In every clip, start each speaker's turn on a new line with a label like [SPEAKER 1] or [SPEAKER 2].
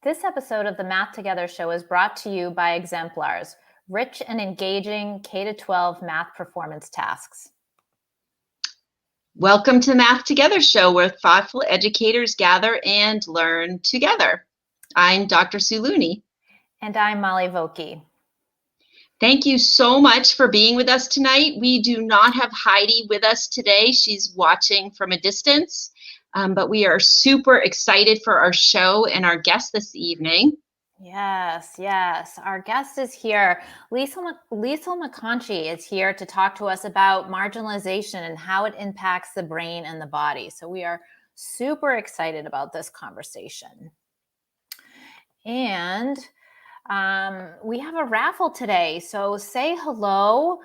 [SPEAKER 1] This episode of the Math Together show is brought to you by Exemplars, rich and engaging K-12 math performance tasks.
[SPEAKER 2] Welcome to the Math Together show, where thoughtful educators gather and learn together. I'm Dr. Sue Looney.
[SPEAKER 1] And I'm Molly Vokey.
[SPEAKER 2] Thank you so much for being with us tonight. We do not have Heidi with us today. She's watching from a distance, but we are super excited for our show and our guest this evening.
[SPEAKER 1] Yes. Our guest is here. Liesl McConchie is here to talk to us about marginalization and how it impacts the brain and the body. So we are super excited about this conversation. And we have a raffle today. So say hello,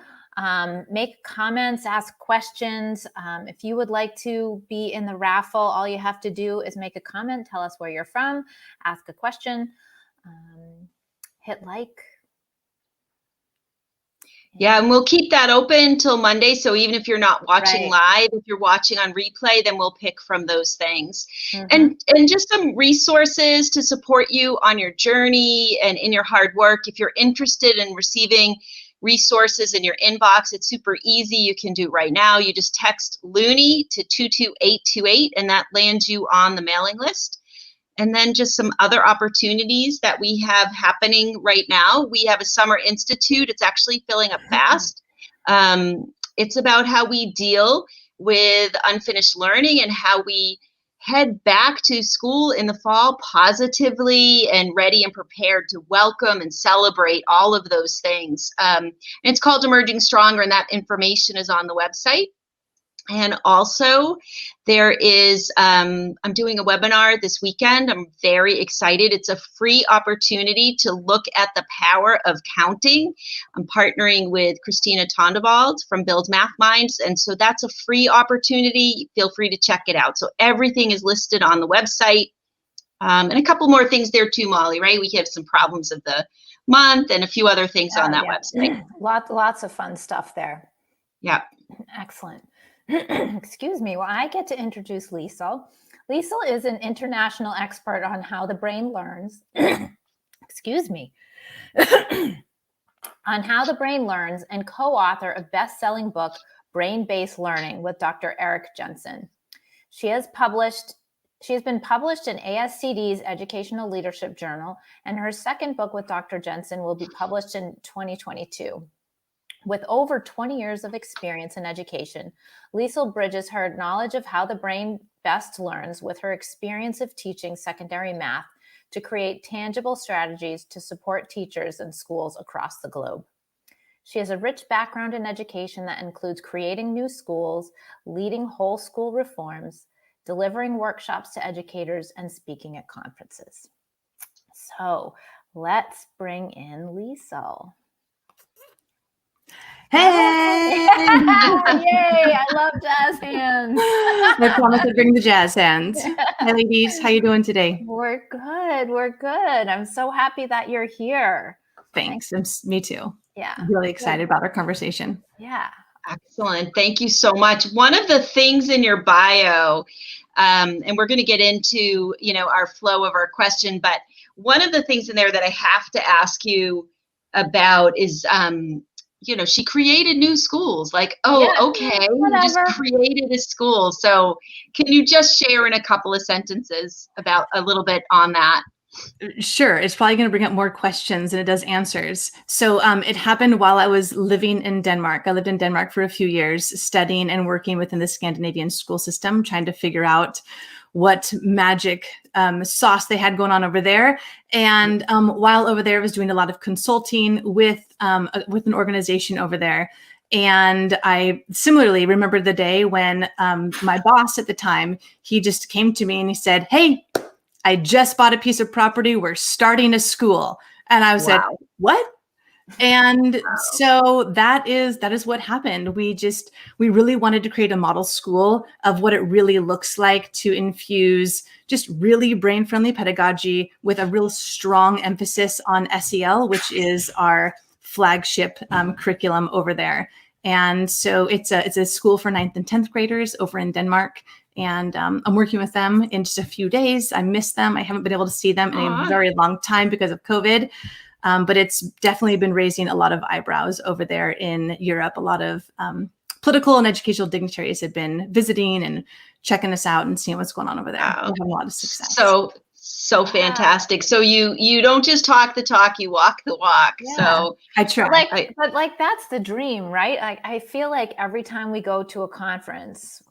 [SPEAKER 1] make comments, ask questions. If you would like to be in the raffle, all you have to do is make a comment, tell us where you're from, ask a question. Hit like.
[SPEAKER 2] Yeah, and we'll keep that open till Monday. So even if you're not watching live, if you're watching on replay, then we'll pick from those things. Mm-hmm. And just some resources to support you on your journey and in your hard work. If you're interested in receiving resources in your inbox, it's super easy. You can do right now. You just text Looney to 22828, and that lands you on the mailing list. And then just some other opportunities that we have happening right now. We have a summer institute. It's actually filling up fast. It's about how we deal with unfinished learning and how we head back to school in the fall positively and ready and prepared to welcome and celebrate all of those things. And it's called Emerging Stronger, and that information is on the website. And also there is, I'm doing a webinar this weekend. I'm very excited. It's a free opportunity to look at the power of counting. I'm partnering with Christina Tondevald from Build Math Minds. And so that's a free opportunity. Feel free to check it out. So everything is listed on the website. And a couple more things there too, Molly, right? We have some problems of the month and a few other things on that website.
[SPEAKER 1] Lots of fun stuff there.
[SPEAKER 2] Yeah.
[SPEAKER 1] Excellent. Excuse me. Well, I get to introduce Liesl. Liesl is an international expert on how the brain learns. Excuse me. On how the brain learns, and co-author of best-selling book Brain-Based Learning with Dr. Eric Jensen. She has been published in ASCD's Educational Leadership Journal, and her second book with Dr. Jensen will be published in 2022. With over 20 years of experience in education, Liesl bridges her knowledge of how the brain best learns with her experience of teaching secondary math to create tangible strategies to support teachers and schools across the globe. She has a rich background in education that includes creating new schools, leading whole school reforms, delivering workshops to educators, and speaking at conferences. So let's bring in Liesl.
[SPEAKER 3] Hey!
[SPEAKER 1] Yay! I love jazz hands.
[SPEAKER 3] I promise to bring the jazz hands. Hi, ladies. How you doing today?
[SPEAKER 1] We're good. I'm so happy that you're here.
[SPEAKER 3] Thanks. Me too.
[SPEAKER 1] Yeah.
[SPEAKER 3] Really excited about our conversation.
[SPEAKER 1] Yeah.
[SPEAKER 2] Excellent. Thank you so much. One of the things in your bio, and we're going to get into, our flow of our question, but one of the things in there that I have to ask you about is, she created new schools. Okay, you just created a school. So can you just share in a couple of sentences about a little bit on that?
[SPEAKER 3] Sure. It's probably going to bring up more questions than it does answers. So it happened while I was living in Denmark. I lived in Denmark for a few years, studying and working within the Scandinavian school system, trying to figure out what magic sauce they had going on over there. And while over there, I was doing a lot of consulting with an organization over there. And I similarly remember the day when my boss at the time, he just came to me and he said, "Hey, I just bought a piece of property. We're starting a school." And I said, "What?" And so that is what happened. We really wanted to create a model school of what it really looks like to infuse just really brain-friendly pedagogy with a real strong emphasis on SEL, which is our flagship curriculum over there. And so it's a school for 9th and 10th graders over in Denmark. And I'm working with them in just a few days. I miss them. I haven't been able to see them in a very long time because of COVID. But it's definitely been raising a lot of eyebrows over there in Europe. A lot of political and educational dignitaries have been visiting and checking us out and seeing what's going on over there.
[SPEAKER 2] Wow.
[SPEAKER 3] We're having a lot of success.
[SPEAKER 2] So fantastic. So you don't just talk the talk, you walk the walk.
[SPEAKER 3] Yeah.
[SPEAKER 2] So
[SPEAKER 3] I try.
[SPEAKER 1] But that's the dream, right? I feel like every time we go to a conference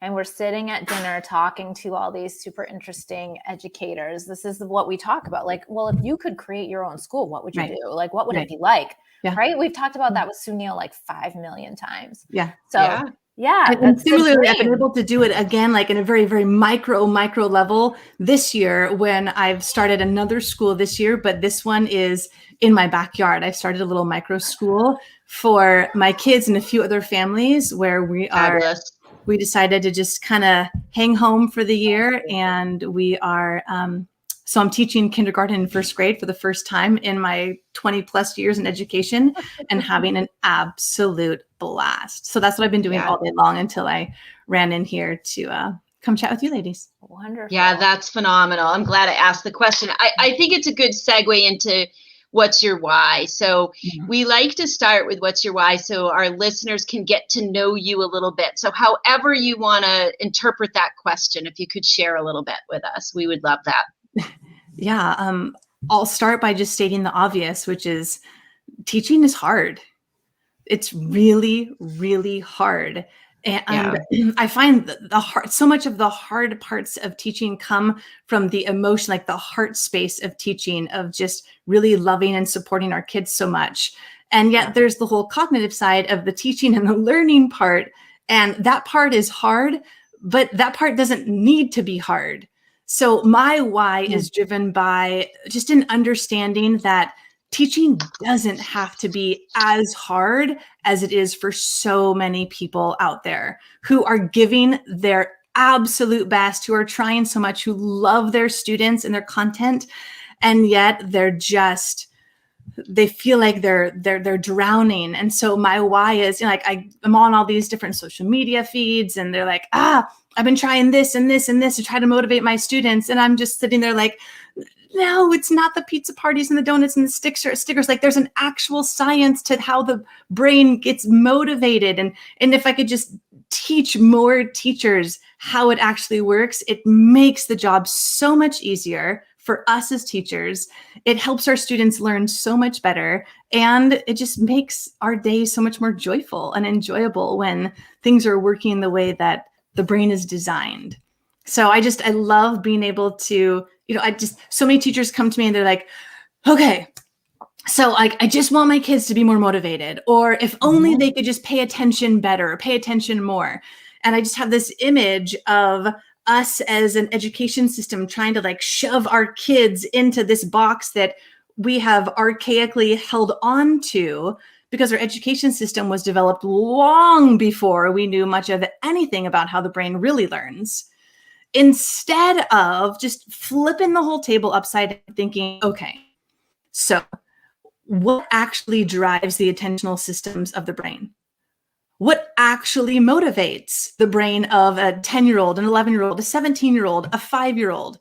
[SPEAKER 1] and we're sitting at dinner talking to all these super interesting educators, this is what we talk about. Like, well, if you could create your own school, what would you do? Like, what would it be like?
[SPEAKER 3] Yeah.
[SPEAKER 1] Right? We've talked about that with Sunil like 5 million times.
[SPEAKER 3] Yeah.
[SPEAKER 1] So yeah.
[SPEAKER 3] And similarly, I've been able to do it again, like in a very, very micro level this year when I've started another school this year, but this one is in my backyard. I've started a little micro school for my kids and a few other families where we decided to just kind of hang home for the year. And we are, so I'm teaching kindergarten and first grade for the first time in my 20 plus years in education and having an absolute blast. So that's what I've been doing all day long until I ran in here to come chat with you ladies.
[SPEAKER 1] Wonderful.
[SPEAKER 2] Yeah, that's phenomenal. I'm glad I asked the question. I think it's a good segue into what's your why. So we like to start with what's your why so our listeners can get to know you a little bit. So however you want to interpret that question, if you could share a little bit with us, we would love that.
[SPEAKER 3] Yeah. I'll start by just stating the obvious, which is teaching is hard. It's really, really hard. And I find so much of the hard parts of teaching come from the emotion, like the heart space of teaching, of just really loving and supporting our kids so much. And yet there's the whole cognitive side of the teaching and the learning part. And that part is hard, but that part doesn't need to be hard. So my why is driven by just an understanding that teaching doesn't have to be as hard as it is for so many people out there who are giving their absolute best, who are trying so much, who love their students and their content. And yet they feel like they're drowning. And so my why is, I'm on all these different social media feeds and they're like, I've been trying this and this and this to try to motivate my students. And I'm just sitting there like, no, it's not the pizza parties and the donuts and the stickers. Like there's an actual science to how the brain gets motivated. And if I could just teach more teachers how it actually works, it makes the job so much easier for us as teachers. It helps our students learn so much better. And it just makes our day so much more joyful and enjoyable when things are working the way that the brain is designed. So I love being able to, so many teachers come to me and they're like, okay, so I just want my kids to be more motivated, or if only they could just pay attention better, pay attention more. And I just have this image of us as an education system trying to shove our kids into this box that we have archaically held on to because our education system was developed long before we knew much of anything about how the brain really learns. Instead of just flipping the whole table upside down, thinking, okay, so what actually drives the attentional systems of the brain? What actually motivates the brain of a 10-year-old, an 11-year-old, a 17-year-old, a 5-year-old?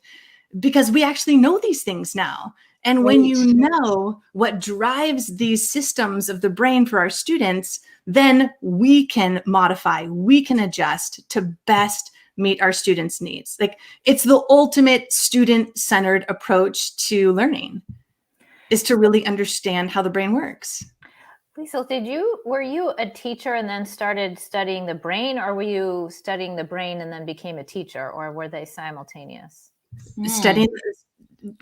[SPEAKER 3] Because we actually know these things now. And when you know what drives these systems of the brain for our students, then we can modify, we can adjust to best meet our students' needs. It's the ultimate student-centered approach to learning, is to really understand how the brain works.
[SPEAKER 1] Liesl, were you a teacher and then started studying the brain, or were you studying the brain and then became a teacher, or were they simultaneous?
[SPEAKER 3] Studying,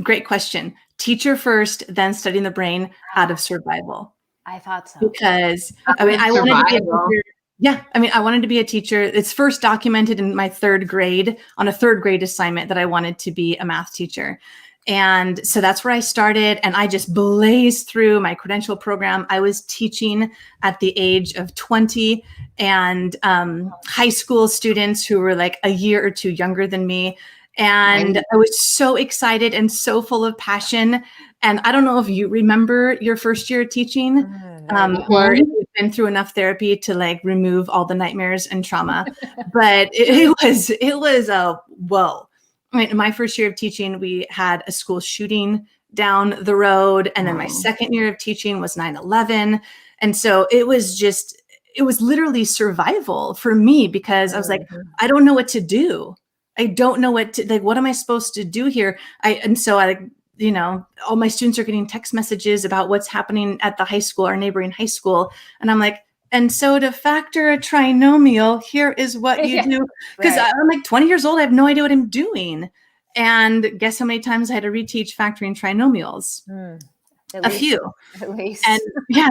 [SPEAKER 3] great question. Teacher first, then studying the brain out of survival.
[SPEAKER 1] I thought so.
[SPEAKER 3] Because I wanted to be a teacher. Yeah, I wanted to be a teacher. It's first documented in my third grade on a third grade assignment that I wanted to be a math teacher. And so that's where I started. And I just blazed through my credential program. I was teaching at the age of 20 and high school students who were like a year or two younger than me. And I was so excited and so full of passion. And I don't know if you remember your first year of teaching, or if we've been through enough therapy to like remove all the nightmares and trauma. But it was a whoa. Right. In my first year of teaching, we had a school shooting down the road. And then my second year of teaching was 9/11. And so it was literally survival for me, because I was like, I don't know what to do. I don't know what am I supposed to do here? All my students are getting text messages about what's happening at the high school, our neighboring high school. And I'm like, and so to factor a trinomial, here is what you do. Because I'm like 20 years old. I have no idea what I'm doing. And guess how many times I had to reteach factoring trinomials? A few.
[SPEAKER 1] At least.
[SPEAKER 3] And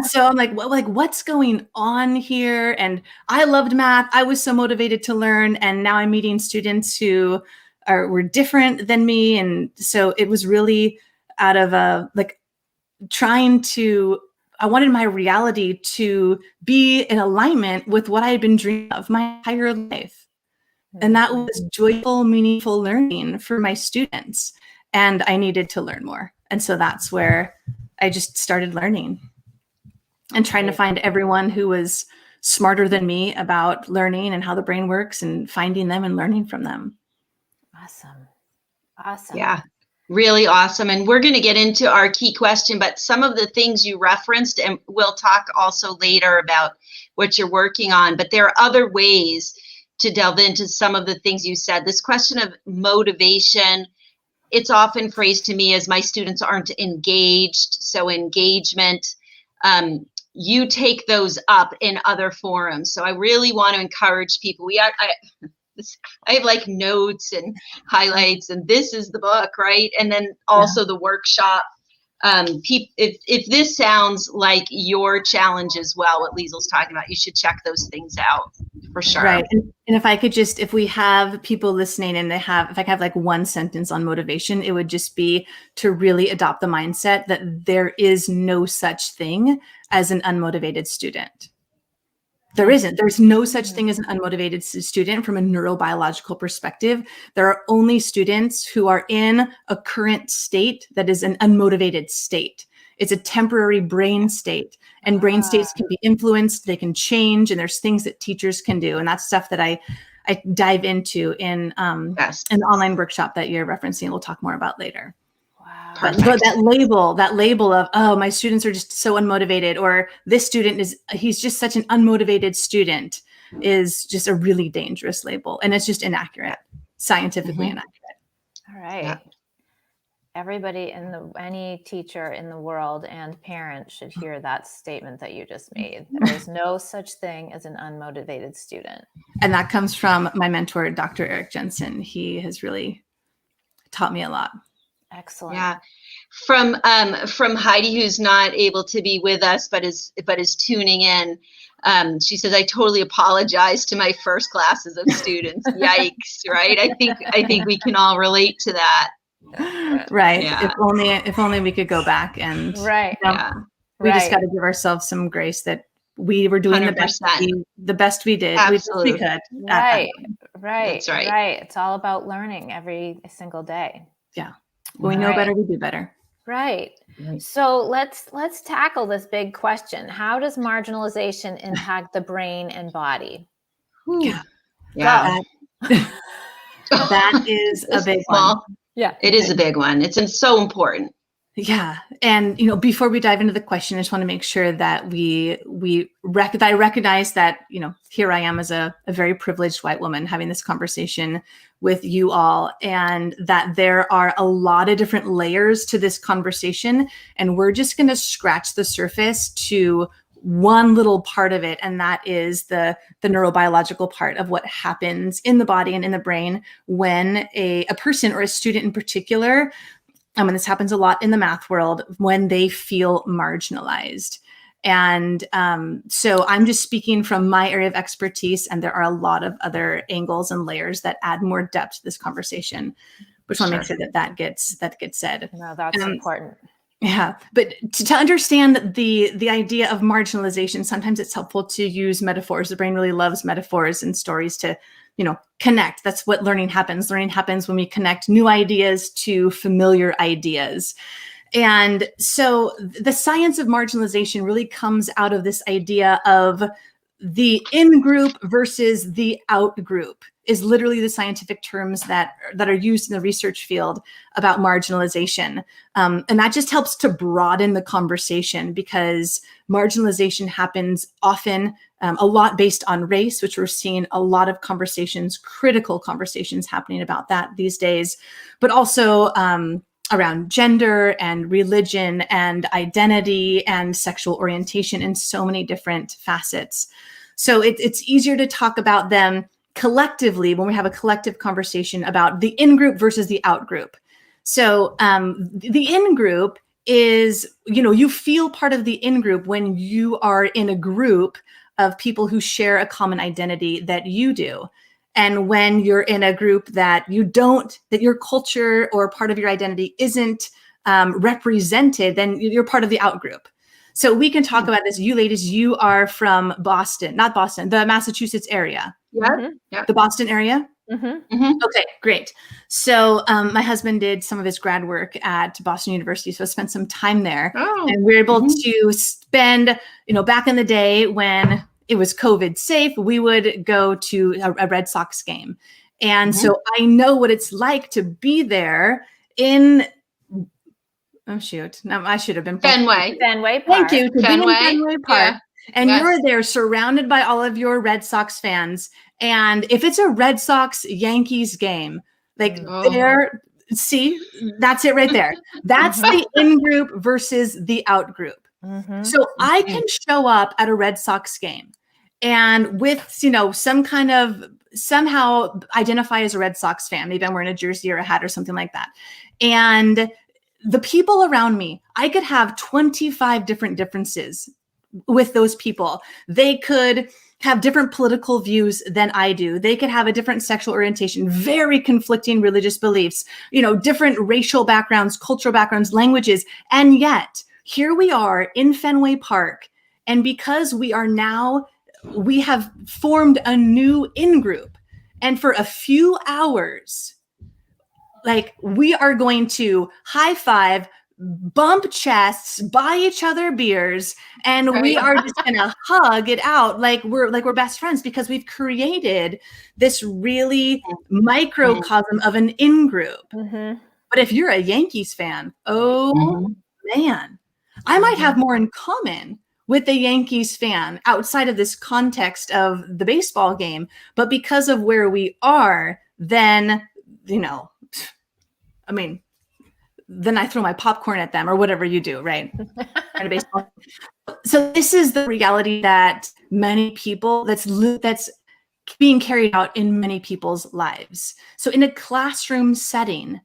[SPEAKER 3] so I'm like, what's going on here? And I loved math. I was so motivated to learn. And now I'm meeting students who were different than me. And so it was really out of I wanted my reality to be in alignment with what I had been dreaming of my entire life. And that was joyful, meaningful learning for my students. And I needed to learn more. And so that's where I just started learning and trying to find everyone who was smarter than me about learning and how the brain works, and finding them and learning from them.
[SPEAKER 1] Awesome.
[SPEAKER 2] Yeah. Really awesome. And we're going to get into our key question, but some of the things you referenced, and we'll talk also later about what you're working on, but there are other ways to delve into some of the things you said. This question of motivation, it's often phrased to me as my students aren't engaged. So engagement, you take those up in other forums. So I really want to encourage people. I have like notes and highlights, and this is the book, right? And then also the workshop. If this sounds like your challenge as well, what Liesl's talking about, you should check those things out for sure.
[SPEAKER 3] Right. And if I could if we have people listening and if I could have like one sentence on motivation, it would just be to really adopt the mindset that there is no such thing as an unmotivated student. There isn't. There's no such thing as an unmotivated student from a neurobiological perspective. There are only students who are in a current state that is an unmotivated state. It's a temporary brain state, and brain states can be influenced, they can change, and there's things that teachers can do. And that's stuff that I dive into in the online workshop that you're referencing. We'll talk more about later. But that label of, oh, my students are just so unmotivated, or this student he's just such an unmotivated student, is just a really dangerous label. And it's just inaccurate, scientifically inaccurate.
[SPEAKER 1] All right. Yeah. Everybody any teacher in the world and parent should hear that statement that you just made. There's no such thing as an unmotivated student.
[SPEAKER 3] And that comes from my mentor, Dr. Eric Jensen. He has really taught me a lot.
[SPEAKER 1] Excellent.
[SPEAKER 2] Yeah. From Heidi, who's not able to be with us, but is tuning in. She says, I totally apologize to my first classes of students. Yikes. Right. I think we can all relate to that.
[SPEAKER 3] Right. Yeah. If only we could go back and we just got to give ourselves some grace that we were doing 100%. the best we did.
[SPEAKER 2] Absolutely.
[SPEAKER 3] We could.
[SPEAKER 1] Right.
[SPEAKER 2] That's right.
[SPEAKER 1] Right. It's all about learning every single day.
[SPEAKER 3] Yeah. When we know better, we do better.
[SPEAKER 1] Right. So let's tackle this big question. How does marginalization impact the brain and body?
[SPEAKER 3] Yeah. That is a big one.
[SPEAKER 1] Yeah.
[SPEAKER 2] It is a big one. It's so important.
[SPEAKER 3] Yeah. And, before we dive into the question, I just want to make sure that I recognize that, here I am as a very privileged white woman having this conversation with you all, and that there are a lot of different layers to this conversation. And we're just going to scratch the surface to one little part of it. And that is the neurobiological part of what happens in the body and in the brain when a person or a student in particular, and this happens a lot in the math world, when they feel marginalized. And so I'm just speaking from my area of expertise, and there are a lot of other angles and layers that add more depth to this conversation. But I want to make sure that gets said.
[SPEAKER 1] No, that's important.
[SPEAKER 3] Yeah, but to understand the idea of marginalization, sometimes it's helpful to use metaphors. The brain really loves metaphors and stories to connect. That's what learning happens. Learning happens when we connect new ideas to familiar ideas. And so the science of marginalization really comes out of this idea of the in-group versus the out-group is literally the scientific terms that are used in the research field about marginalization. And that just helps to broaden the conversation, because marginalization happens often a lot based on race, which we're seeing a lot of conversations, critical conversations happening about that these days, but also around gender and religion and identity and sexual orientation in so many different facets. So it's easier to talk about them collectively when we have a collective conversation about the in-group versus the out-group. So the in-group is, you feel part of the in-group when you are in a group of people who share a common identity that you do. And when you're in a group that you don't, that your culture or part of your identity isn't represented, then you're part of the out-group. So we can talk about this. You ladies, you are from Boston, not Boston, the Massachusetts area.
[SPEAKER 2] Yeah. Yep.
[SPEAKER 3] The Boston area?
[SPEAKER 2] Mm-hmm.
[SPEAKER 3] Okay, great. So my husband did some of his grad work at Boston University, so I spent some time there.
[SPEAKER 2] Oh.
[SPEAKER 3] And we were able to spend, back in the day when it was COVID safe, we would go to a Red Sox game. And so I know what it's like to be there in... Oh, shoot. No, I should have been.
[SPEAKER 2] Fenway
[SPEAKER 1] Park.
[SPEAKER 3] Thank you. Fenway Park.
[SPEAKER 2] Yeah.
[SPEAKER 3] And you're there surrounded by all of your Red Sox fans. And if it's a Red Sox Yankees game, that's it right there. That's the in-group versus the out-group. So I can show up at a Red Sox game and with, somehow identify as a Red Sox fan. Maybe I'm wearing a jersey or a hat or something like that. And the people around me, I could have 25 different differences with those people. They could have different political views than I do. They could have a different sexual orientation, very conflicting religious beliefs, different racial backgrounds, cultural backgrounds, languages. And yet here we are in Fenway Park. And because we have formed a new in-group. And for a few hours, we are going to high five, bump chests, buy each other beers, and we are just going to hug it out like we're best friends, because we've created this really microcosm of an in-group. But if you're a Yankees fan, man, I might have more in common with the Yankees fan outside of this context of the baseball game. But because of where we are, then, then I throw my popcorn at them or whatever you do, right? At a baseball. So this is the reality that many people, that's being carried out in many people's lives. So in a classroom setting,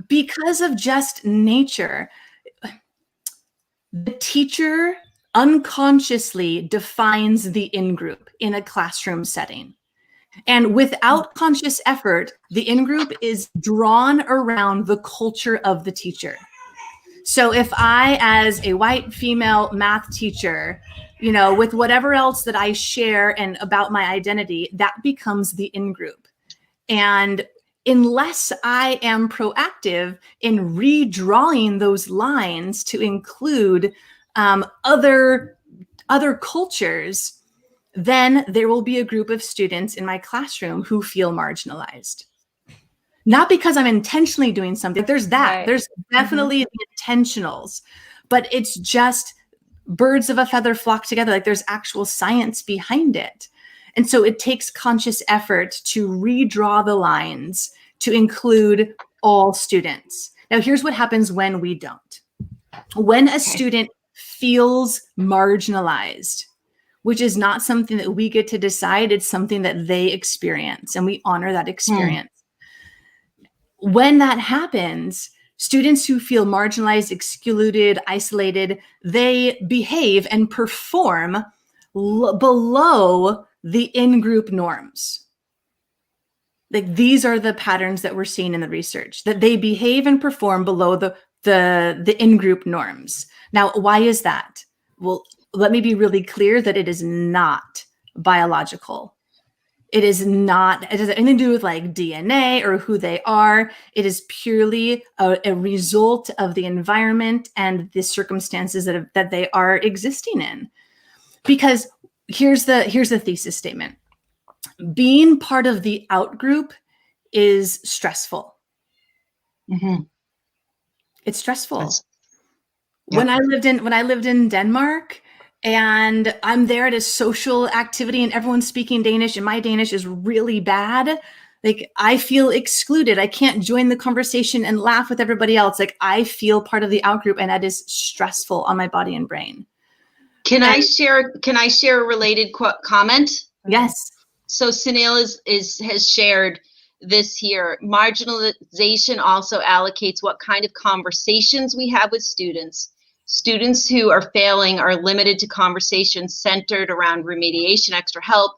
[SPEAKER 3] because of just nature, the teacher unconsciously defines the in-group in a classroom setting. And without conscious effort, the in-group is drawn around the culture of the teacher. So if I, as a white female math teacher, with whatever else that I share and about my identity, that becomes the in-group. And unless I am proactive in redrawing those lines to include other cultures, then there will be a group of students in my classroom who feel marginalized. Not because I'm intentionally doing something. There's that. Right. There's definitely the intentionals, but it's just birds of a feather flock together. There's actual science behind it. And so it takes conscious effort to redraw the lines to include all students. Now, here's what happens when we don't. When a student feels marginalized, which is not something that we get to decide, it's something that they experience, and we honor that experience. When that happens, students who feel marginalized, excluded, isolated, they behave and perform below the in-group norms. These are the patterns that we're seeing in the research, that they behave and perform below the in-group norms. Now, why is that? Well, let me be really clear that it is not biological. It is not, it doesn't have anything to do with like DNA or who they are. It is purely a result of the environment and the circumstances that they are existing in. Because here's the thesis statement. Being part of the outgroup is stressful.
[SPEAKER 2] Mm-hmm.
[SPEAKER 3] It's stressful.
[SPEAKER 2] Yeah.
[SPEAKER 3] When I lived in Denmark, and I'm there at a social activity and everyone's speaking Danish and my Danish is really bad, like I feel excluded. I can't join the conversation and laugh with everybody else. Like I feel part of the outgroup, and that is stressful on my body and brain.
[SPEAKER 2] Can I share a related comment?
[SPEAKER 3] Yes.
[SPEAKER 2] So Sunil has shared this here. Marginalization also allocates what kind of conversations we have with students. Students who are failing are limited to conversations centered around remediation, extra help.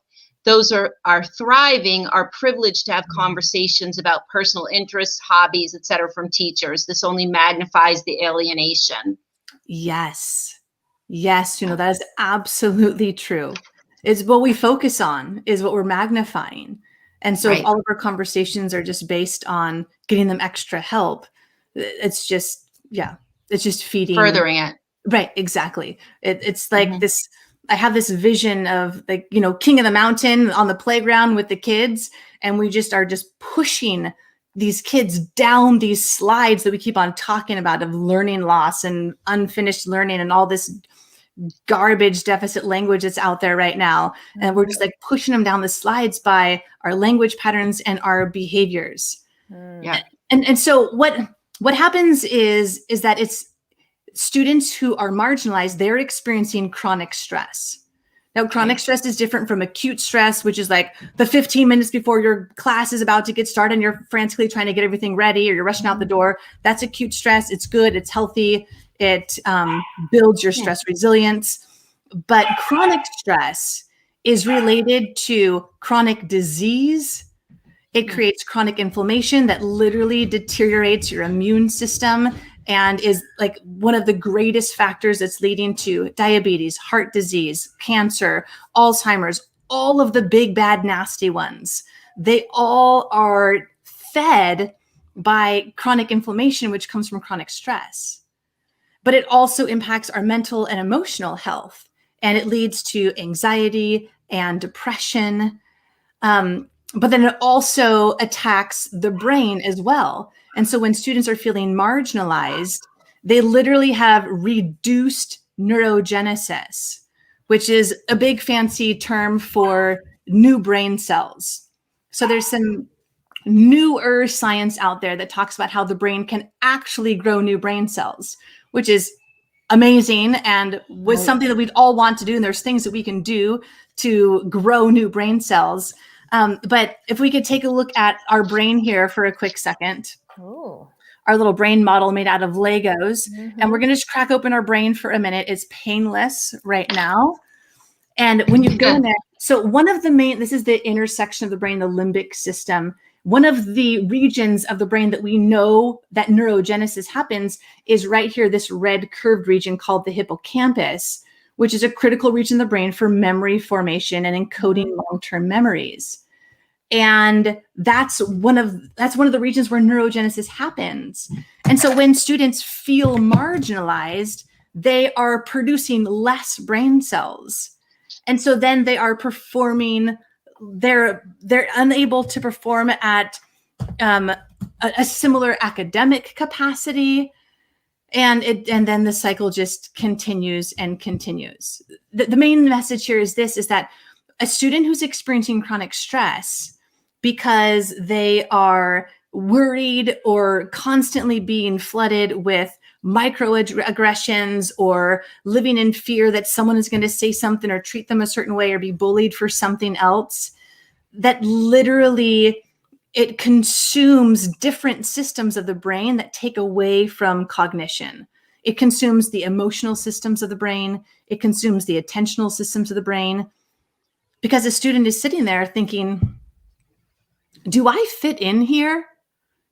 [SPEAKER 2] Those are thriving, are privileged to have conversations about personal interests, hobbies, etc. from teachers. This only magnifies the alienation.
[SPEAKER 3] Yes. Yes, that is absolutely true. It's what we focus on is what we're magnifying. And so if all of our conversations are just based on getting them extra help, it's just feeding.
[SPEAKER 2] Furthering it.
[SPEAKER 3] Right, exactly. It's like this, I have this vision of like, King of the Mountain on the playground with the kids, and we just are just pushing these kids down these slides that we keep on talking about of learning loss and unfinished learning and all this garbage deficit language that's out there right now. And we're just like pushing them down the slides by our language patterns and our behaviors.
[SPEAKER 2] Yeah.
[SPEAKER 3] And so what happens is that it's students who are marginalized, they're experiencing chronic stress. Now, chronic stress is different from acute stress, which is like the 15 minutes before your class is about to get started and you're frantically trying to get everything ready or you're rushing out the door. That's acute stress. It's good. It's healthy. It builds your stress resilience. But chronic stress is related to chronic disease. It creates chronic inflammation that literally deteriorates your immune system and is like one of the greatest factors that's leading to diabetes, heart disease, cancer, Alzheimer's, all of the big, bad, nasty ones. They all are fed by chronic inflammation, which comes from chronic stress. But it also impacts our mental and emotional health, and it leads to anxiety and depression. But then it also attacks the brain as well. And so when students are feeling marginalized, they literally have reduced neurogenesis, which is a big fancy term for new brain cells. So there's some newer science out there that talks about how the brain can actually grow new brain cells, which is amazing and was something that we'd all want to do. And there's things that we can do to grow new brain cells. But if we could take a look at our brain here for a quick second.
[SPEAKER 1] Ooh.
[SPEAKER 3] Our little brain model made out of Legos. And we're going to just crack open our brain for a minute. It's painless right now. And when you go in there, so one of the this is the intersection of the brain, the limbic system. One of the regions of the brain that we know that neurogenesis happens is right here, this red curved region called the hippocampus, which is a critical region of the brain for memory formation and encoding long-term memories. And that's one of the regions where neurogenesis happens. And so when students feel marginalized, they are producing less brain cells. And so then they are performing, they're unable to perform at a similar academic capacity. And then the cycle just continues and continues. The main message here is that a student who's experiencing chronic stress because they are worried or constantly being flooded with microaggressions or living in fear that someone is going to say something or treat them a certain way or be bullied for something else, that literally it consumes different systems of the brain that take away from cognition. It consumes the emotional systems of the brain. It consumes the attentional systems of the brain, because a student is sitting there thinking, do I fit in here?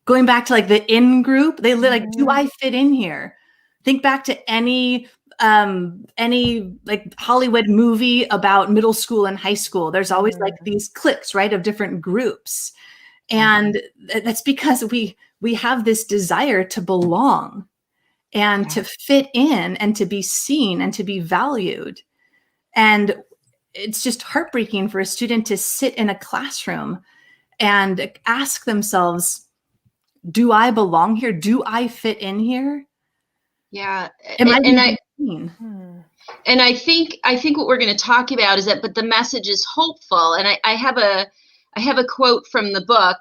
[SPEAKER 3] Going back to like the Ingroup, they like, do I fit in here? Think back to any any like Hollywood movie about middle school and high school, there's always like these cliques, right, of different groups. And that's because we have this desire to belong and to fit in and to be seen and to be valued. And it's just heartbreaking for a student to sit in a classroom and ask themselves, do I belong here? Do I fit in here?
[SPEAKER 2] Yeah.
[SPEAKER 3] Am I
[SPEAKER 2] And I
[SPEAKER 3] seen?
[SPEAKER 2] And I think what we're going to talk about is that, but the message is hopeful. And I have a quote from the book,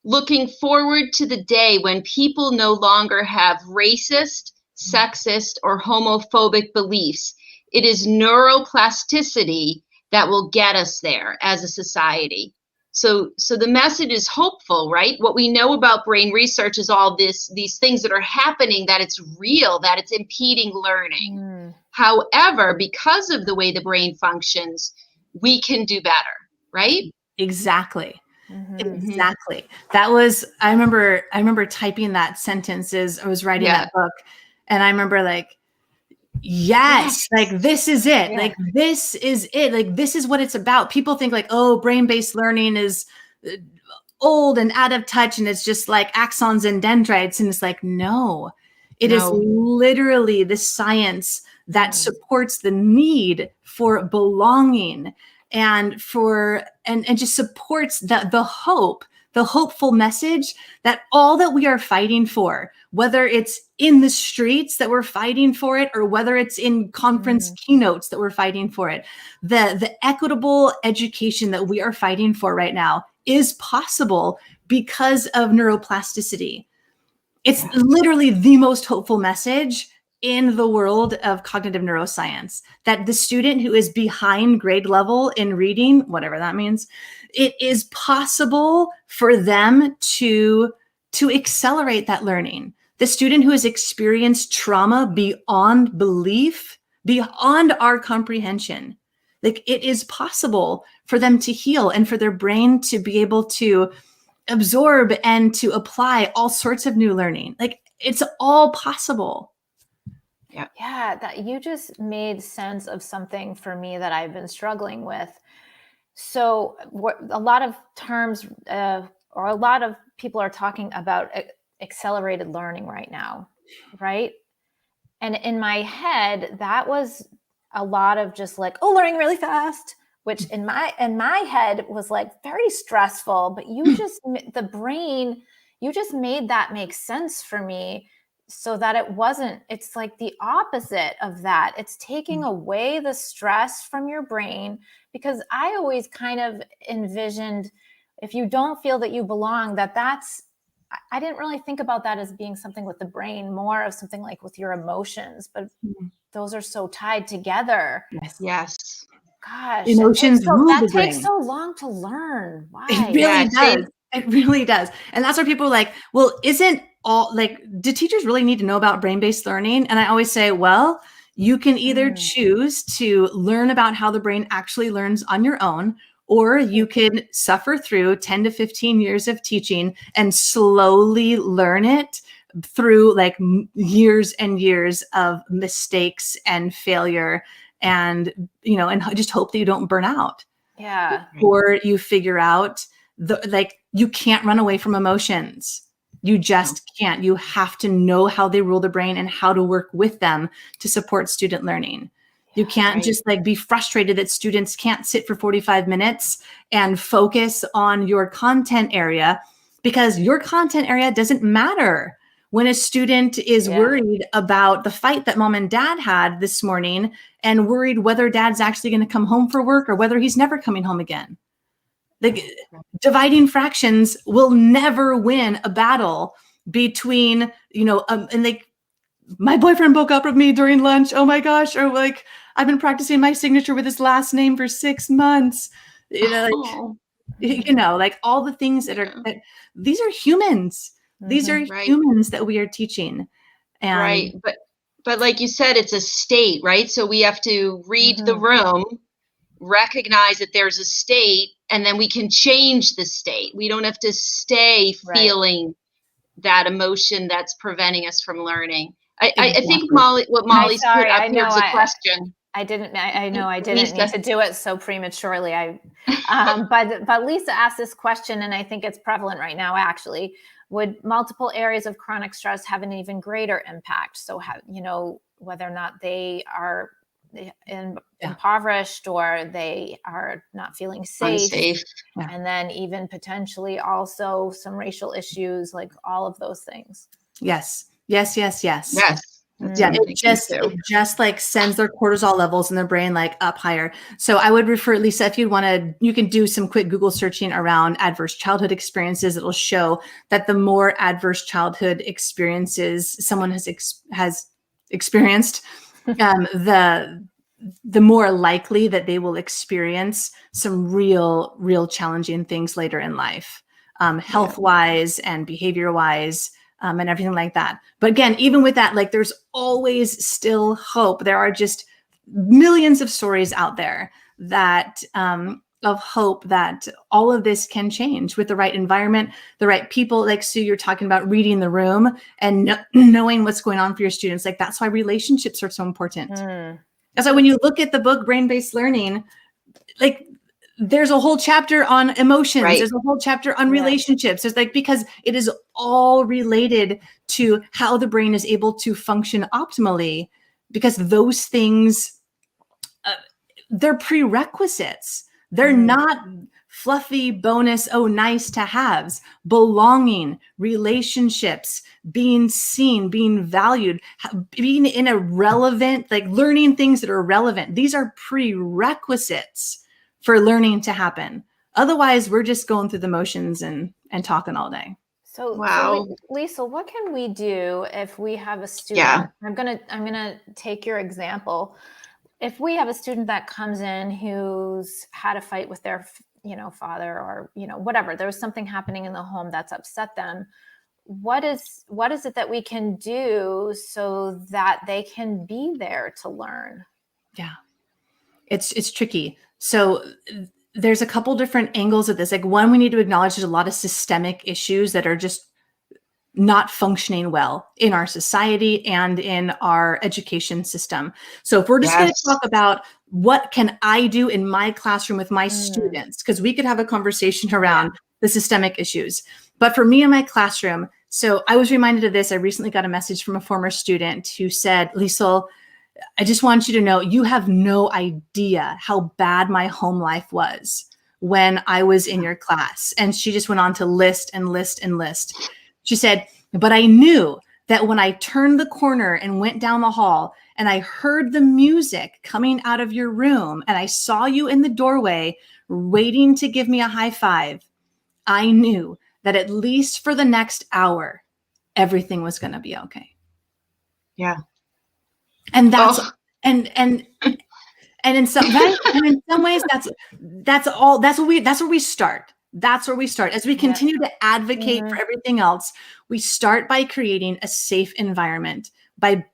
[SPEAKER 2] looking forward to the day when people no longer have racist, sexist, or homophobic beliefs. It is neuroplasticity that will get us there as a society. So the message is hopeful, right? What we know about brain research is all these things that are happening, that it's real, that it's impeding learning. However, because of the way the brain functions, we can do better, right?
[SPEAKER 3] Exactly. Exactly. That was, I remember typing that sentence as I was writing that book. And I remember like, yes, like this is it. Like this is it. Like this is what it's about. People think like, oh, brain-based learning is old and out of touch, and it's just like axons and dendrites. And it's like, no, it is literally the science that supports the need for belonging and just supports the hopeful message that all that we are fighting for, whether it's in the streets that we're fighting for it, or whether it's in conference keynotes that we're fighting for it, the equitable education that we are fighting for right now is possible because of neuroplasticity. It's literally the most hopeful message in the world of cognitive neuroscience, that the student who is behind grade level in reading, whatever that means, it is possible for them to accelerate that learning. The student who has experienced trauma beyond belief, beyond our comprehension, like it is possible for them to heal and for their brain to be able to absorb and to apply all sorts of new learning. Like it's all possible.
[SPEAKER 1] Yeah, that you just made sense of something for me that I've been struggling with. So a lot of terms or a lot of people are talking about accelerated learning right now, right? And in my head, that was a lot of just like, oh, learning really fast, which in my head was like very stressful. But you just you just made that make sense for me, so that it's like the opposite of that. It's taking away the stress from your brain, because I always kind of envisioned, if you don't feel that you belong, I didn't really think about that as being something with the brain, more of something like with your emotions, but those are so tied together.
[SPEAKER 2] Yes.
[SPEAKER 1] Gosh,
[SPEAKER 3] emotions rule the brain.
[SPEAKER 1] That takes so long to learn. Why?
[SPEAKER 3] It really does. It really does. And that's where people are like, well, isn't all like, do teachers really need to know about brain-based learning? And I always say, well, you can either choose to learn about how the brain actually learns on your own, or you can suffer through 10 to 15 years of teaching and slowly learn it through like years and years of mistakes and failure, and, you know, and just hope that you don't burn out.
[SPEAKER 1] Yeah.
[SPEAKER 3] Or you figure out you can't run away from emotions. You just can't. You have to know how they rule the brain and how to work with them to support student learning. You can't just like be frustrated that students can't sit for 45 minutes and focus on your content area, because your content area doesn't matter when a student is worried about the fight that mom and dad had this morning and worried whether dad's actually going to come home for work or whether he's never coming home again. Like dividing fractions will never win a battle between, you know, and like my boyfriend broke up with me during lunch. Oh my gosh. Or like, I've been practicing my signature with his last name for 6 months. You know, like, you know, like all the things that these are humans. These are humans that we are teaching. And
[SPEAKER 2] but like you said, it's a state, right? So we have to read the room, recognize that there's a state, and then we can change the state. We don't have to stay feeling that emotion that's preventing us from learning. I think what Molly's put up here is a question.
[SPEAKER 1] I didn't need to do it so prematurely. But Lisa asked this question, and I think it's prevalent right now, actually. Would multiple areas of chronic stress have an even greater impact? So, whether or not they are impoverished or they are not feeling safe.
[SPEAKER 2] Unsafe.
[SPEAKER 1] And then even potentially also some racial issues, like all of those things.
[SPEAKER 3] Yes.
[SPEAKER 2] Yeah,
[SPEAKER 3] it just like sends their cortisol levels in their brain like up higher. So I would refer, Lisa, if you can do some quick Google searching around adverse childhood experiences. It'll show that the more adverse childhood experiences someone has experienced, the more likely that they will experience some real challenging things later in life, health-wise and behavior-wise. And everything like that. But again, even with that, like there's always still hope. There are just millions of stories out there that of hope that all of this can change with the right environment, the right people. Like Sue, you're talking about reading the room and knowing what's going on for your students. Like that's why relationships are so important. That's why when you look at the book Brain-Based Learning, like there's a whole chapter on emotions. Right. There's a whole chapter on relationships. There's because it is all related to how the brain is able to function optimally, because those things, they're prerequisites. They're not fluffy bonus, nice to haves. Belonging, relationships, being seen, being valued, being in a relevant, like learning things that are relevant. These are prerequisites for learning to happen. Otherwise, we're just going through the motions and talking all day.
[SPEAKER 1] So Liesl, what can we do if we have a student? Yeah. I'm gonna take your example. If we have a student that comes in who's had a fight with their, father or, whatever, there was something happening in the home that's upset them. What is it that we can do so that they can be there to learn?
[SPEAKER 3] Yeah, it's tricky. So there's a couple different angles of this. Like one, we need to acknowledge there's a lot of systemic issues that are just not functioning well in our society and in our education system. So if we're just going to talk about what can I do in my classroom with my students, because we could have a conversation around the systemic issues. But for me in my classroom, so I was reminded of this. I recently got a message from a former student who said, Liesl, I just want you to know, you have no idea how bad my home life was when I was in your class. And she just went on to list and list and list. She said, but I knew that when I turned the corner and went down the hall and I heard the music coming out of your room and I saw you in the doorway waiting to give me a high five, I knew that at least for the next hour, everything was going to be okay.
[SPEAKER 2] Yeah.
[SPEAKER 3] And that's and in some ways that's where we start. That's where we start. As we continue to advocate for everything else, we start by creating a safe environment,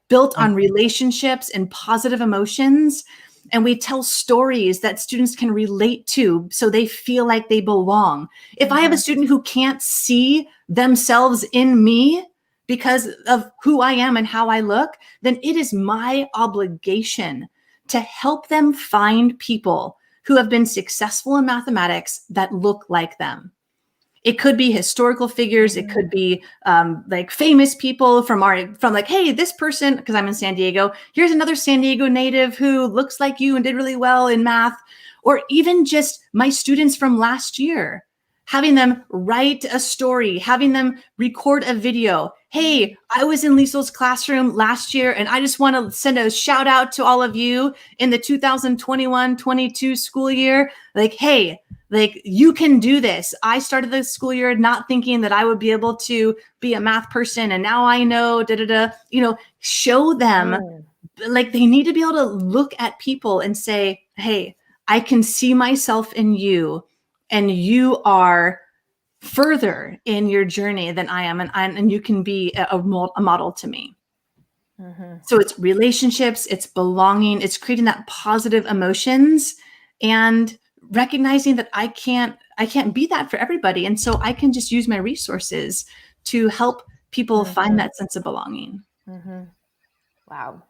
[SPEAKER 3] built on relationships and positive emotions. And we tell stories that students can relate to so they feel like they belong. If I have a student who can't see themselves in me because of who I am and how I look, then it is my obligation to help them find people who have been successful in mathematics that look like them. It could be historical figures. It could be like famous people from like, hey, this person, because I'm in San Diego, here's another San Diego native who looks like you and did really well in math, or even just my students from last year, having them write a story, having them record a video. Hey, I was in Liesl's classroom last year, and I just want to send a shout out to all of you in the 2021-22 school year. Like, hey, like you can do this. I started the school year not thinking that I would be able to be a math person, and now I know, show them like they need to be able to look at people and say, hey, I can see myself in you, and you are further in your journey than I am, and you can be a model to me. So it's relationships, it's belonging, it's creating that positive emotions, and recognizing that I can't be that for everybody, and so I can just use my resources to help people find that sense of belonging.
[SPEAKER 1] Wow.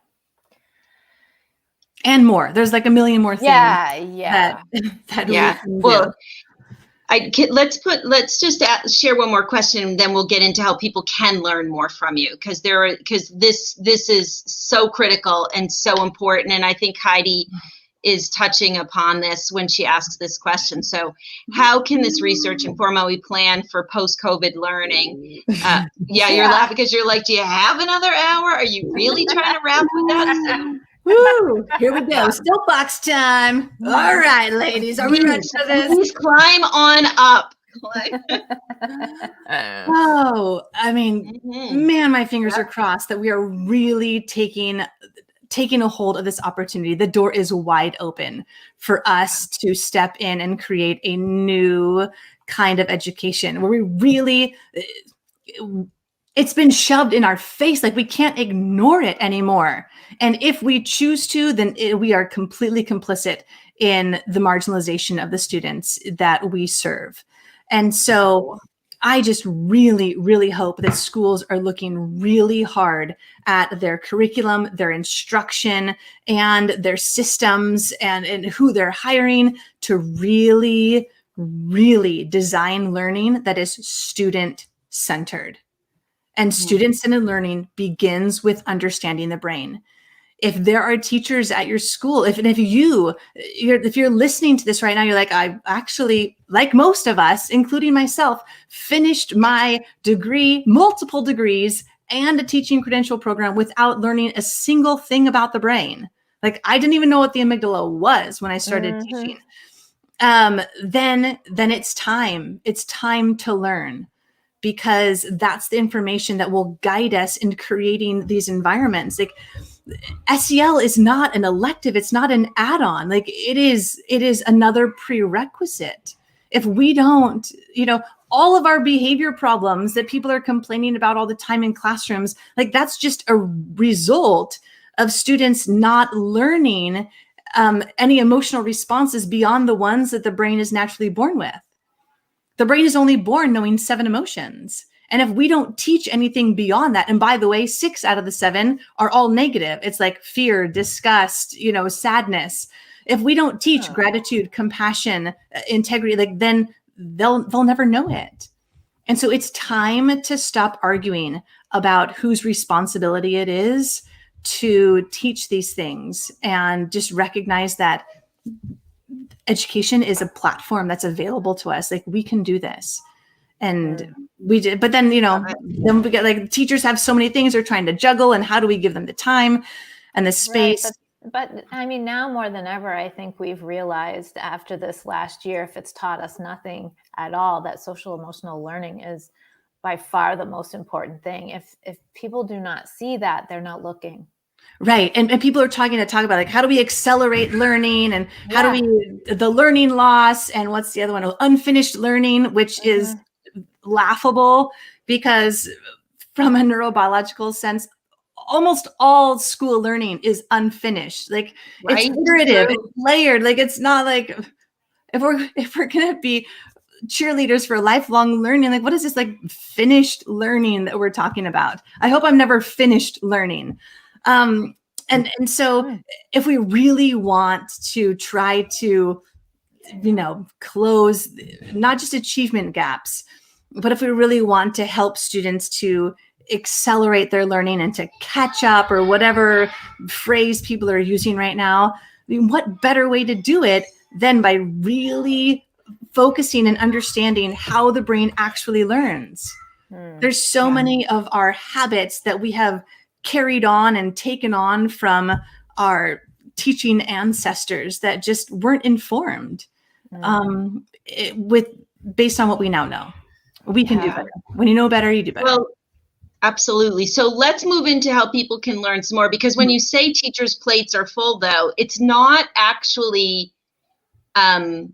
[SPEAKER 3] And more. There's like a million more things.
[SPEAKER 1] Yeah.
[SPEAKER 3] That
[SPEAKER 2] Yeah.
[SPEAKER 3] we can
[SPEAKER 2] Well,
[SPEAKER 3] do.
[SPEAKER 2] Let's just share one more question, and then we'll get into how people can learn more from you, because this is so critical and so important. And I think Heidi is touching upon this when she asks this question. So how can this research inform how we plan for post-COVID learning? Yeah, you're laughing because you're like, do you have another hour? Are you really trying to wrap with that soon?
[SPEAKER 3] Woo! Here we go. Soapbox time. All right, ladies, are we ready for this?
[SPEAKER 2] Please climb on up.
[SPEAKER 3] Oh, I mean, man, my fingers are crossed that we are really taking a hold of this opportunity. The door is wide open for us to step in and create a new kind of education where we really, it's been shoved in our face. Like we can't ignore it anymore. And if we choose to, then we are completely complicit in the marginalization of the students that we serve. And so I just really, really hope that schools are looking really hard at their curriculum, their instruction, and their systems, and who they're hiring to really, really design learning that is student-centered. And student-centered learning begins with understanding the brain. If there are teachers at your school, if you're listening to this right now, you're like, I actually, like most of us, including myself, finished my degree, multiple degrees, and a teaching credential program without learning a single thing about the brain. Like I didn't even know what the amygdala was when I started teaching. Then it's time. It's time to learn, because that's the information that will guide us in creating these environments. Like SEL is not an elective. It's not an add-on. Like it is another prerequisite. If we don't, all of our behavior problems that people are complaining about all the time in classrooms, like that's just a result of students not learning any emotional responses beyond the ones that the brain is naturally born with. The brain is only born knowing 7 emotions. And if we don't teach anything beyond that, and by the way, 6 out of the 7 are all negative. It's like fear, disgust, sadness. If we don't teach gratitude, compassion, integrity, like then they'll never know it. And so it's time to stop arguing about whose responsibility it is to teach these things, and just recognize that education is a platform that's available to us. Like we can do this. And we did, but then, then we get like teachers have so many things they're trying to juggle, and how do we give them the time and the space?
[SPEAKER 1] Right, but I mean, now more than ever, I think we've realized after this last year, if it's taught us nothing at all, that social emotional learning is by far the most important thing. If people do not see that, they're not looking.
[SPEAKER 3] Right. And people are talking about like, how do we accelerate learning, and how do we, the learning loss, and what's the other one? Unfinished learning, which is laughable, because from a neurobiological sense, almost all school learning is unfinished. Like it's iterative, it's layered. Like it's not like if we're going to be cheerleaders for lifelong learning, like what is this like finished learning that we're talking about? I hope I'm never finished learning. And so if we really want to try to, close not just achievement gaps, but if we really want to help students to accelerate their learning and to catch up, or whatever phrase people are using right now, what better way to do it than by really focusing and understanding how the brain actually learns? There's so many of our habits that we have carried on and taken on from our teaching ancestors that just weren't informed based on what we now know. We can do better. When you know better, you do better.
[SPEAKER 2] Well, absolutely. So let's move into how people can learn some more, because when you say teachers' plates are full, though, it's not actually, I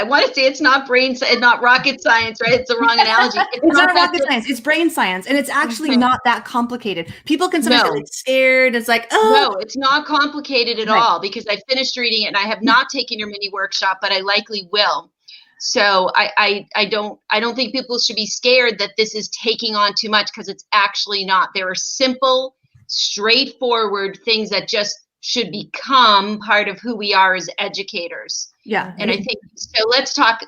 [SPEAKER 2] want to say it's not not rocket science, right? It's the wrong analogy.
[SPEAKER 3] It's not rocket science. It's brain science. And it's actually not that complicated. People can sometimes get like scared. It's like,
[SPEAKER 2] no, it's not complicated at all, because I finished reading it and I have not taken your mini workshop, but I likely will. So I don't think people should be scared that this is taking on too much, because it's actually not. There are simple straightforward things that just should become part of who we are as educators.
[SPEAKER 3] Yeah.
[SPEAKER 2] And I think, so let's talk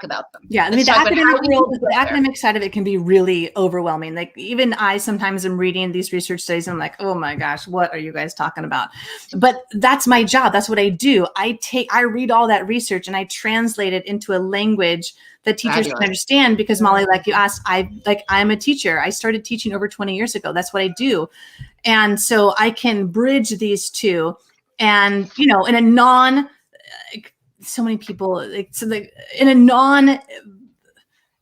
[SPEAKER 2] about them.
[SPEAKER 3] Yeah. I mean, the academic side of it can be really overwhelming. Like even I sometimes am reading these research studies and I'm like, oh my gosh, what are you guys talking about? But that's my job. That's what I do. I read all that research and I translate it into a language that teachers can understand, because Molly, like you asked, I'm a teacher. I started teaching over 20 years ago. That's what I do. And so I can bridge these two, and, you know, in a non, so many people in a non,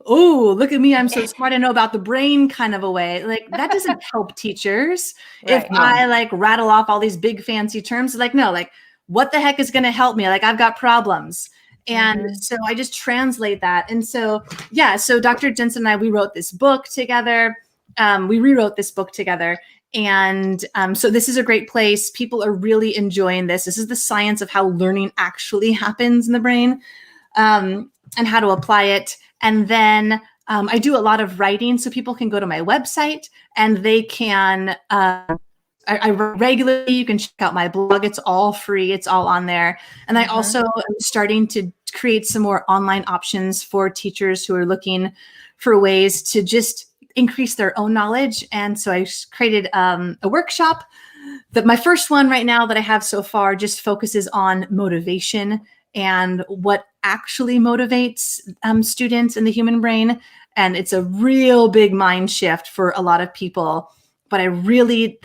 [SPEAKER 3] oh, look at me, I'm so smart, I know about the brain kind of a way. Like that doesn't help teachers. Right. If I like rattle off all these big fancy terms, like, no, like what the heck is going to help me? Like I've got problems. And so I just translate that. And so, yeah, so Dr. Jensen and I, we wrote this book together. We rewrote this book together. And so this is a great place. People are really enjoying this. This is the science of how learning actually happens in the brain, and how to apply it. And then I do a lot of writing, so people can go to my website and they can, I regularly, you can check out my blog. It's all free. It's all on there. And I also am starting to create some more online options for teachers who are looking for ways to just increase their own knowledge. And so I created a workshop. My first one right now that I have so far just focuses on motivation and what actually motivates students in the human brain. And it's a real big mind shift for a lot of people. But I really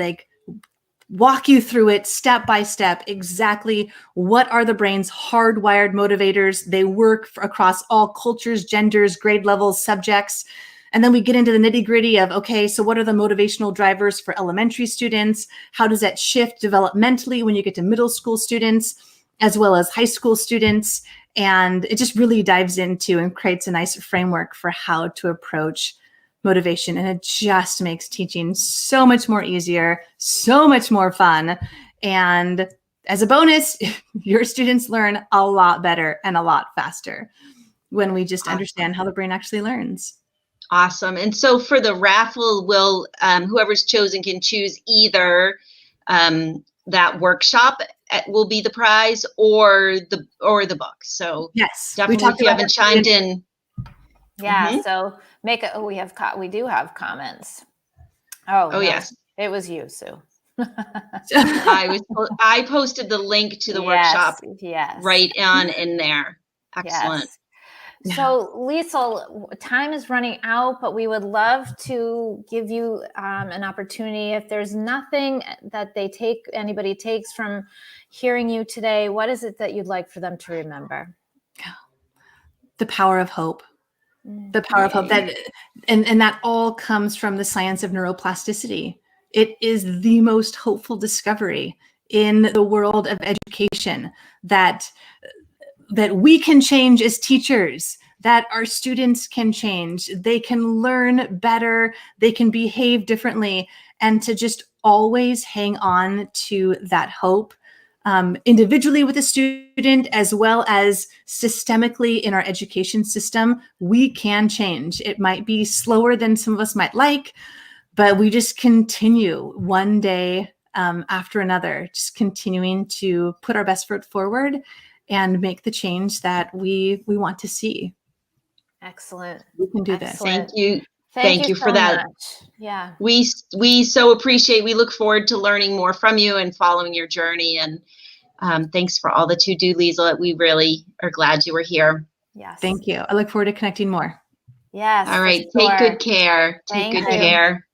[SPEAKER 3] walk you through it step by step, exactly what are the brain's hardwired motivators. They work across all cultures, genders, grade levels, subjects. And then we get into the nitty gritty of, okay, so what are the motivational drivers for elementary students? How does that shift developmentally when you get to middle school students, as well as high school students? And it just really dives into and creates a nice framework for how to approach motivation. And it just makes teaching so much more easier, so much more fun. And as a bonus, your students learn a lot better and a lot faster when we just understand how the brain actually learns.
[SPEAKER 2] Awesome. And so for the raffle, will whoever's chosen can choose either that workshop will be the prize or the book. So
[SPEAKER 3] yes,
[SPEAKER 2] definitely if you haven't chimed in.
[SPEAKER 1] Yeah. So we do have comments. Oh no,
[SPEAKER 2] yes.
[SPEAKER 1] It was you, Sue.
[SPEAKER 2] I posted the link to the workshop right on in there. Excellent.
[SPEAKER 1] Yes. So Liesl, time is running out, but we would love to give you an opportunity. If there's nothing that anybody takes from hearing you today, what is it that you'd like for them to remember?
[SPEAKER 3] The power of hope. The power of hope, and that all comes from the science of neuroplasticity. It is the most hopeful discovery in the world of education, that we can change as teachers, that our students can change, they can learn better, they can behave differently, and to just always hang on to that hope. Individually with a student, as well as systemically in our education system, we can change. It might be slower than some of us might like, but we just continue one day after another, just continuing to put our best foot forward and make the change that we want to see.
[SPEAKER 1] Excellent.
[SPEAKER 3] We can do this.
[SPEAKER 2] Thank you. Thank you for that.
[SPEAKER 1] Much. Yeah.
[SPEAKER 2] We so appreciate, we look forward to learning more from you and following your journey. And thanks for all that you do, Liesl. We really are glad you were here.
[SPEAKER 1] Yes.
[SPEAKER 3] Thank you. I look forward to connecting more.
[SPEAKER 1] Yes.
[SPEAKER 2] All right. Take good care. Take good care.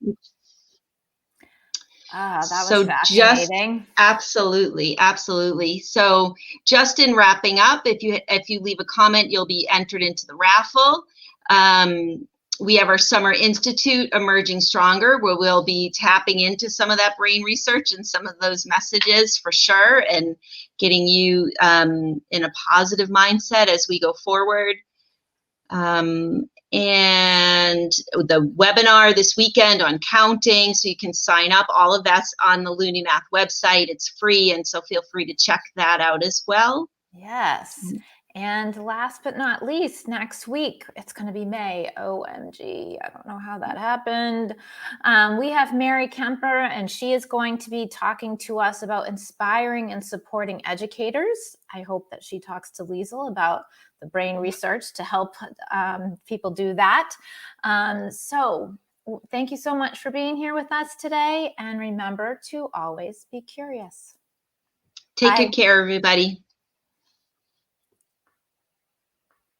[SPEAKER 1] That was fascinating.
[SPEAKER 2] Absolutely. So just in wrapping up, if you leave a comment, you'll be entered into the raffle. We have our Summer Institute, Emerging Stronger, where we'll be tapping into some of that brain research and some of those messages for sure, and getting you in a positive mindset as we go forward. And the webinar this weekend on counting, so you can sign up. All of that's on the LuniMath website. It's free, and so feel free to check that out as well.
[SPEAKER 1] Yes. And last but not least, next week, it's going to be May. OMG, I don't know how that happened. We have Mary Kemper, and she is going to be talking to us about inspiring and supporting educators. I hope that she talks to Liesl about the brain research to help people do that. So thank you so much for being here with us today. And remember to always be curious.
[SPEAKER 2] Take good care, everybody.